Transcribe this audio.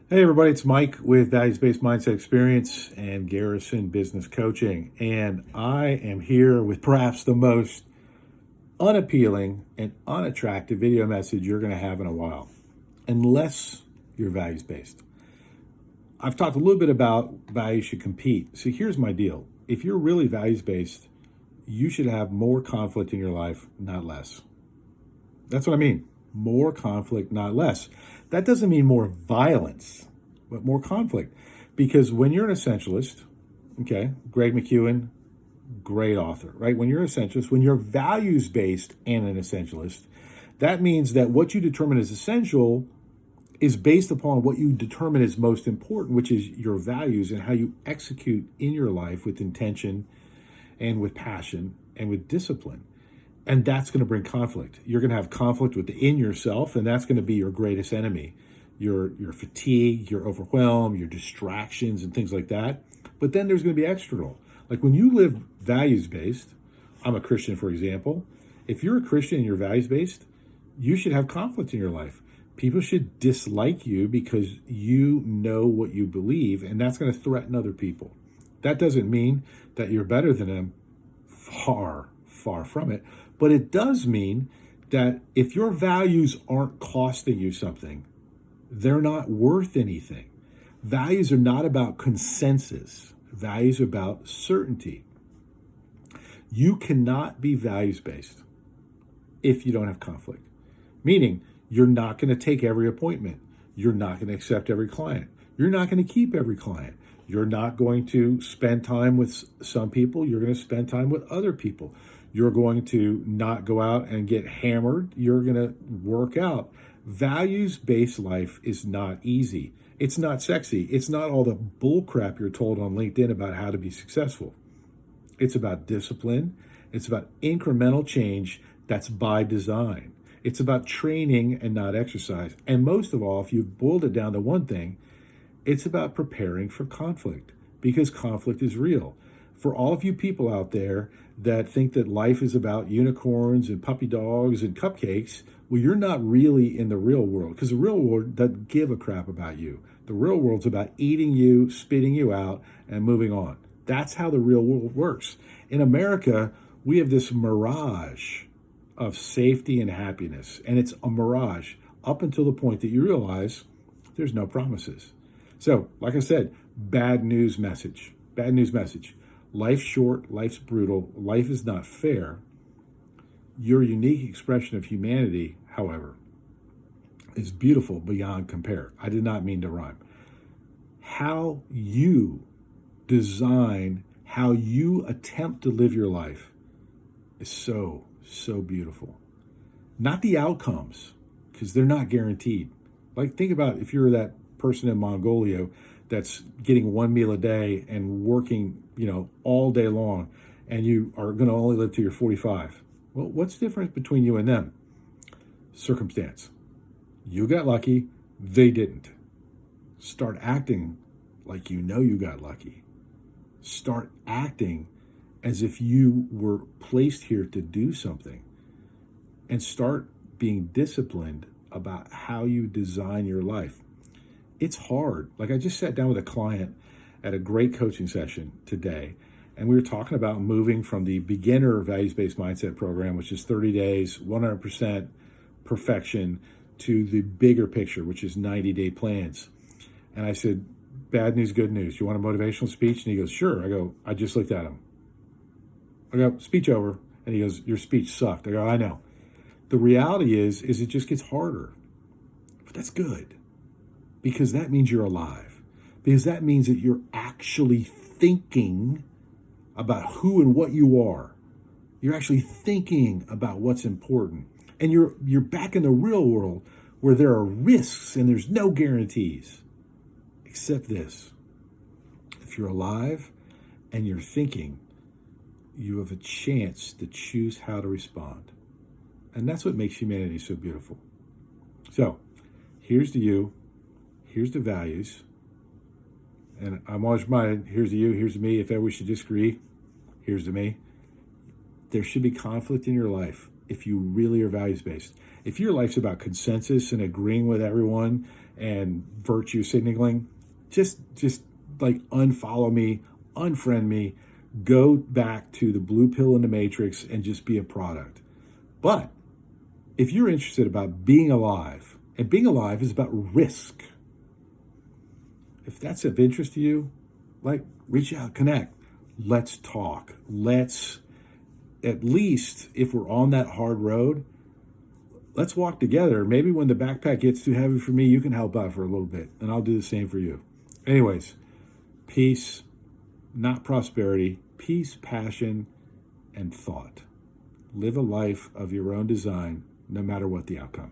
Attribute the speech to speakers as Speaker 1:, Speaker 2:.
Speaker 1: Hey, everybody, it's Mike with Values Based Mindset Experience and Garrison Business Coaching. And I am here with perhaps the most unappealing and unattractive video message you're going to have in a while, unless you're values based. I've talked a little bit about values should compete. So here's my deal: if you're really values based, you should have more conflict in your life, not less. That's what I mean. More conflict, not less. That doesn't mean more violence, but more conflict. Because when you're an essentialist, okay, Greg McKeown, great author, right? When you're an essentialist, when you're values based and an essentialist, that means that what you determine as essential is based upon what you determine is most important, which is your values and how you execute in your life with intention and with passion and with discipline. And that's going to bring conflict. You're going to have conflict within yourself, and that's going to be your greatest enemy. Your fatigue, your overwhelm, your distractions, and things like that. But then there's going to be external. Like when you live values based, I'm a Christian, for example. If you're a Christian and you're values based, you should have conflict in your life. People should dislike you because you know what you believe, and that's going to threaten other people. That doesn't mean that you're better than them. Far, far from it. But it does mean that if your values aren't costing you something, they're not worth anything. Values are not about consensus. Values are about certainty. You cannot be values based if you don't have conflict. Meaning, you're not going to take every appointment. You're not going to accept every client. You're not going to keep every client. You're not going to spend time with some people. You're going to spend time with other people. You're going to not go out and get hammered. You're going to work out. Values-based life is not easy. It's not sexy. It's not all the bull crap you're told on LinkedIn about how to be successful. It's about discipline. It's about incremental change that's by design. It's about training and not exercise. And most of all, if you've boiled it down to one thing, it's about preparing for conflict, because conflict is real. For all of you people out there that think that life is about unicorns and puppy dogs and cupcakes, well, you're not really in the real world, because the real world doesn't give a crap about you. The real world's about eating you, spitting you out, and moving on. That's how the real world works. In America, we have this mirage of safety and happiness, and it's a mirage up until the point that you realize there's no promises. So, like I said, bad news message. Bad news message. Life's short, life's brutal, life is not fair. Your unique expression of humanity, however, is beautiful beyond compare. I did not mean to rhyme. How you design, how you attempt to live your life is so, so beautiful. Not the outcomes, because they're not guaranteed. Like, think about if you're that person in Mongolia that's getting one meal a day and working, all day long, and you are going to only live till you're 45. Well, what's the difference between you and them? Circumstance. You got lucky, they didn't. Start acting like you know you got lucky. Start acting as if you were placed here to do something. And start being disciplined about how you design your life. It's hard. Like, I just sat down with a client at a great coaching session today, and we were talking about moving from the beginner values-based mindset program, which is 30 days, 100% perfection, to the bigger picture, which is 90-day plans. And I said, bad news, good news. You want a motivational speech? And he goes, sure. I go, I just looked at him. I go, speech over. And he goes, your speech sucked. I go, I know. The reality is it just gets harder. But that's good, because that means you're alive. Because that means that you're actually thinking about who and what you are. You're actually thinking about what's important. And you're back in the real world where there are risks and there's no guarantees. Except this: if you're alive and you're thinking, you have a chance to choose how to respond. And that's what makes humanity so beautiful. So, here's to you. Here's the values. And I'm always reminded, here's to you, here's to me. If ever we should disagree, here's to me. There should be conflict in your life if you really are values-based. If your life's about consensus and agreeing with everyone and virtue signaling, just like unfollow me, unfriend me, go back to the blue pill in the matrix and just be a product. But if you're interested about being alive, and being alive is about risk, if that's of interest to you, like, reach out, connect. Let's talk. Let's, at least if we're on that hard road, let's walk together. Maybe when the backpack gets too heavy for me, you can help out for a little bit, and I'll do the same for you. Anyways, peace, not prosperity, peace, passion, and thought. Live a life of your own design, no matter what the outcome.